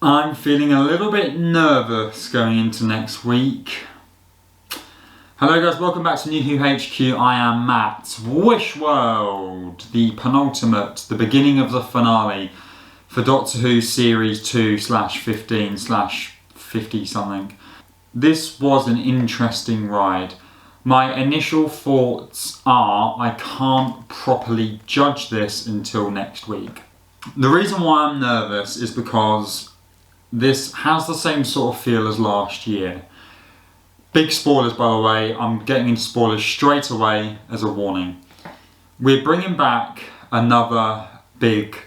I'm feeling a little bit nervous going into next week. Hello guys, welcome back to New Who HQ. I am Matt. Wishworld, the penultimate, the beginning of the finale for Doctor Who Series 2/15/50 something. This was an interesting ride. My initial thoughts are I can't properly judge this until next week. The reason why I'm nervous is because this has the same sort of feel as last year. Big spoilers, by the way. I'm getting into spoilers straight away as a warning. We're bringing back another big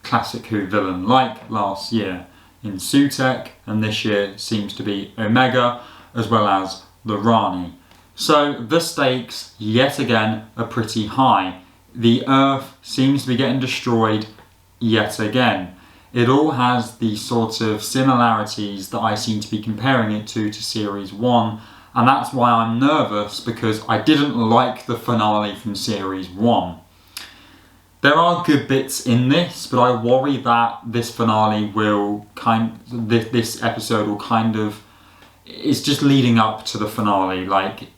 classic Who villain like last year in Sutek, and this year seems to be Omega as well as the Rani. So the stakes yet again are pretty high. The Earth seems to be getting destroyed yet again. It all has the sort of similarities that I seem to be comparing it to Series 1, and that's why I'm nervous, because I didn't like the finale from Series 1. There are good bits in this, but I worry that this finale will this episode will kind of, it's just leading up to the finale. Like,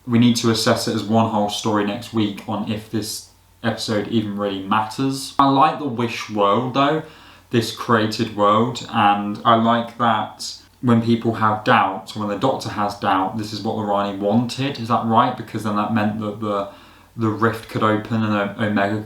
we need to assess it as one whole story next week on if this episode even really matters. I like the Wish world though, this created world, and I like that when people have doubt, when the Doctor has doubt, this is what the Rani wanted. Is that right? Because then that meant that the rift could open and Omega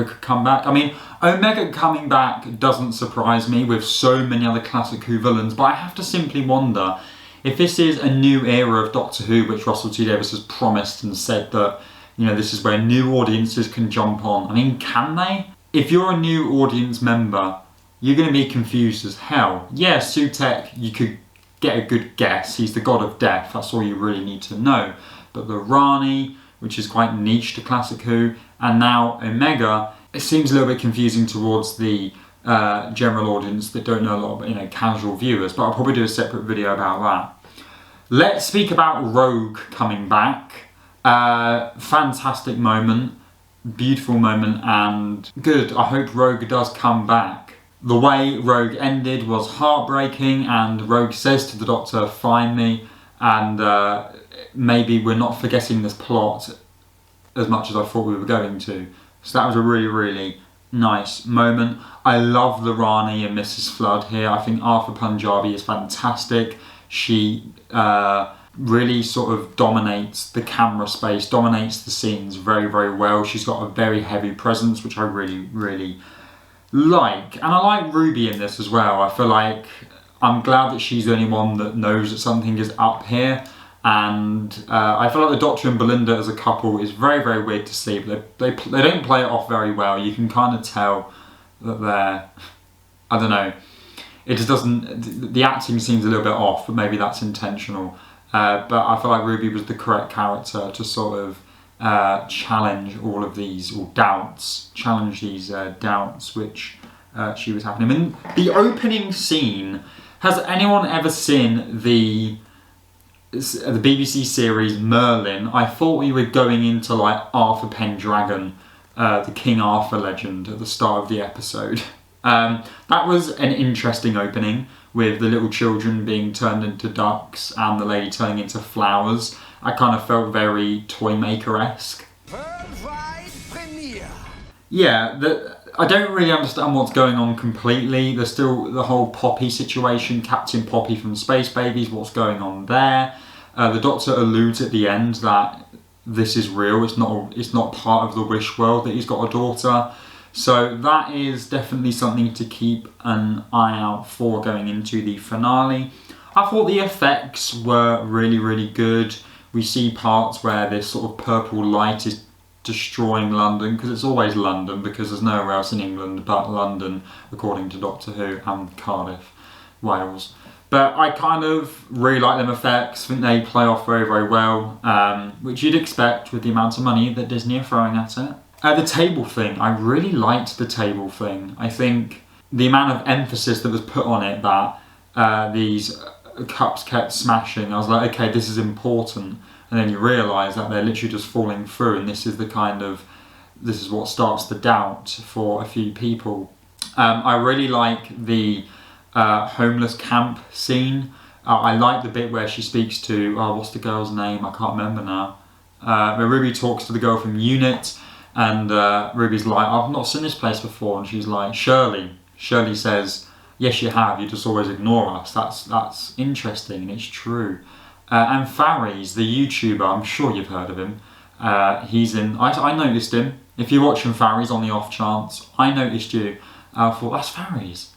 could come back. I mean, Omega coming back doesn't surprise me with so many other classic Who villains, but I have to simply wonder if this is a new era of Doctor Who, which Russell T Davies has promised and said that, you know, this is where new audiences can jump on. I mean, can they? If you're a new audience member, you're going to be confused as hell. Yeah, Sutek, you could get a good guess. He's the god of death. That's all you really need to know. But the Rani, which is quite niche to classic Who, and now Omega, it seems a little bit confusing towards the general audience that don't know a lot about, you know, casual viewers. But I'll probably do a separate video about that. Let's speak about Rogue coming back. Fantastic moment. Beautiful moment, and good. I hope Rogue does come back. The way Rogue ended was heartbreaking, and Rogue says to the Doctor, "Find me," and maybe we're not forgetting this plot as much as I thought we were going to. So that was a really, really nice moment. I love the Rani and mrsflood here. I think Arthur Punjabi is fantastic. She really sort of dominates the camera space, dominates the scenes very, very well. She's got a very heavy presence, which I really, really like. And I like Ruby in this as well. I feel like I'm glad that she's the only one that knows that something is up here. And I feel like the Doctor and Belinda as a couple is very, very weird to see. But they don't play it off very well. You can kind of tell that they're, I don't know, it just doesn't, the acting seems a little bit off, but maybe that's intentional. But I feel like Ruby was the correct character to sort of challenge all of these, or doubts, challenge these doubts which she was having. I mean, the opening scene, has anyone ever seen the BBC series Merlin? I thought we were going into like Arthur Pendragon, the King Arthur legend at the start of the episode. That was an interesting opening, with the little children being turned into ducks and the lady turning into flowers. I kind of felt very Toymaker-esque. Yeah, I don't really understand what's going on completely. There's still the whole Poppy situation, Captain Poppy from Space Babies, what's going on there. The Doctor alludes at the end that this is real, it's not part of the Wish world that he's got a daughter. So that is definitely something to keep an eye out for going into the finale. I thought the effects were really, really good. We see parts where this sort of purple light is destroying London, because it's always London, because there's nowhere else in England but London, according to Doctor Who, and Cardiff, Wales. But I kind of really like them effects. I think they play off very, very well, which you'd expect with the amount of money that Disney are throwing at it. The table thing, I really liked the table thing. I think the amount of emphasis that was put on it, that these cups kept smashing, I was like, okay, this is important. And then you realise that they're literally just falling through, and this is what starts the doubt for a few people. I really like the homeless camp scene. I like the bit where she speaks to, what's the girl's name? I can't remember now. Where Ruby talks to the girl from Unit, and Ruby's like, I've not seen this place before, and she's like, Shirley. Shirley says, yes you have, you just always ignore us. That's interesting, and it's true. And Tharries, the YouTuber, I'm sure you've heard of him. He's in, I noticed him. If you're watching Tharries on the off chance, I noticed you. I thought, that's Tharries.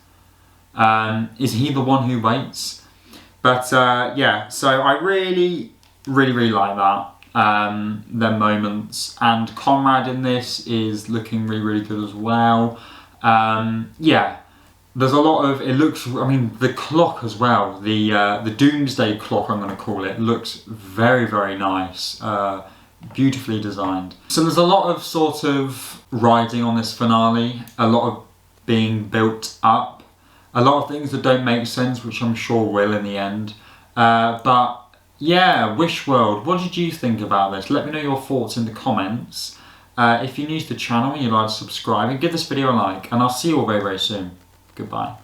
Is he the one who waits? But yeah, so I really like that. Their moments, and Conrad in this is looking really good as well. Yeah, there's a lot of, it looks, I mean the clock as well, the doomsday clock I'm going to call it, looks very nice, beautifully designed. So there's a lot of sort of riding on this finale, a lot of being built up, a lot of things that don't make sense, which I'm sure will in the end, but yeah, Wishworld, what did you think about this? Let me know your thoughts in the comments. If you're new to the channel and you'd like to subscribe, and give this video a like, and I'll see you all very soon. Goodbye.